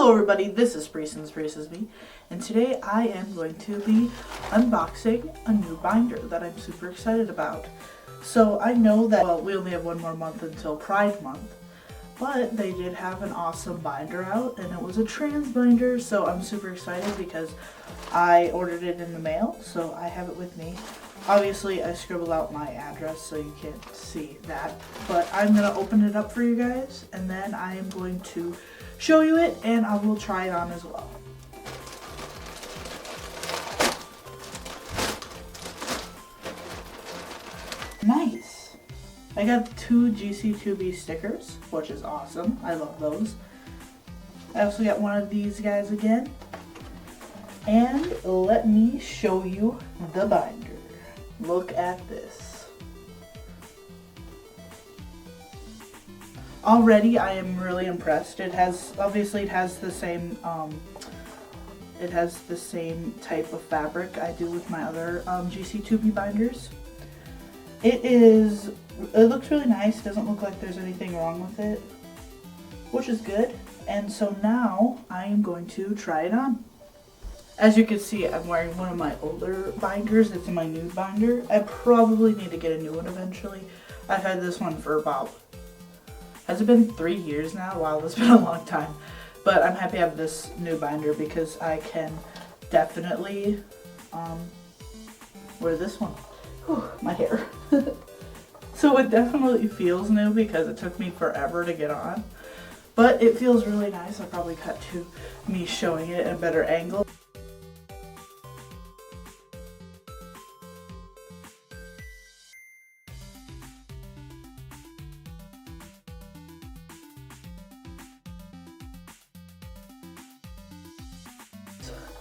Hello everybody, this is Spries and Spries, and today I am going to be unboxing a new binder that I'm super excited about. So I know that, well, we only have one more month until Pride Month, but they did have an awesome binder out, and it was a trans binder, so I'm super excited because I ordered it in the mail, so I have it with me. Obviously, I scribbled out my address so you can't see that, but I'm going to open it up for you guys, and then I am going to show you it, and I will try it on as well. Nice! I got 2 gc2b stickers, which is awesome. I love those. I also got one of these guys again. And let me show you the binder. Look at this. Already I am really impressed. It has the same type of fabric I do with my other gc2b binders. It looks really nice. It doesn't look like there's anything wrong with it, which is good. And so now I am going to try it on. As you can see, I'm wearing one of my older binders. It's my nude binder. I probably need to get a new one eventually. I've had this one for about, has it been 3 years now? Wow, that's been a long time. But I'm happy I have this new binder because I can definitely wear this one. Whew, my hair. So it definitely feels new because it took me forever to get on. But it feels really nice. I'll probably cut to me showing it at a better angle.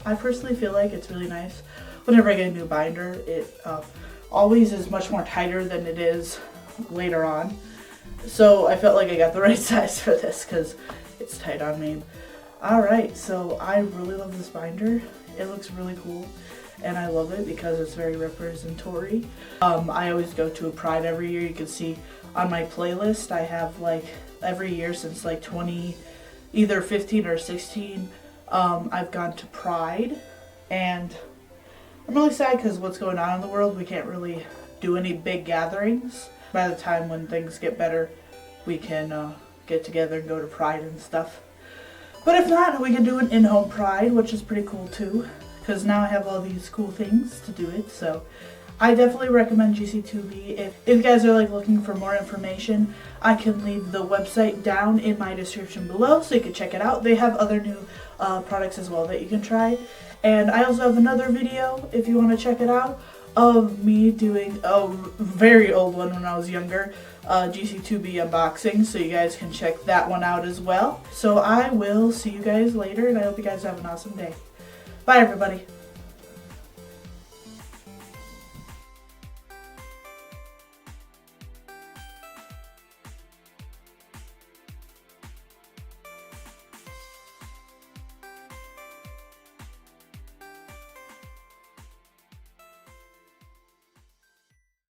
I personally feel like it's really nice whenever I get a new binder. It always is much more tighter than it is later on. So I felt like I got the right size for this because it's tight on me. Alright, so I really love this binder. It looks really cool and I love it because it's very representatory. I always go to a Pride every year. You can see on my playlist I have like every year since like either 15 or 16. I've gone to Pride, and I'm really sad because what's going on in the world, we can't really do any big gatherings. By the time when things get better, we can get together and go to Pride and stuff. But if not, we can do an in-home Pride, which is pretty cool too, because now I have all these cool things to do it. So I definitely recommend gc2b. If you guys are like looking for more information, I can leave the website down in my description below so you can check it out. They have other new products as well that you can try. And I also have another video, if you want to check it out, of me doing a very old one when I was younger, gc2b unboxing, so you guys can check that one out as well. So I will see you guys later, and I hope you guys have an awesome day. Bye everybody.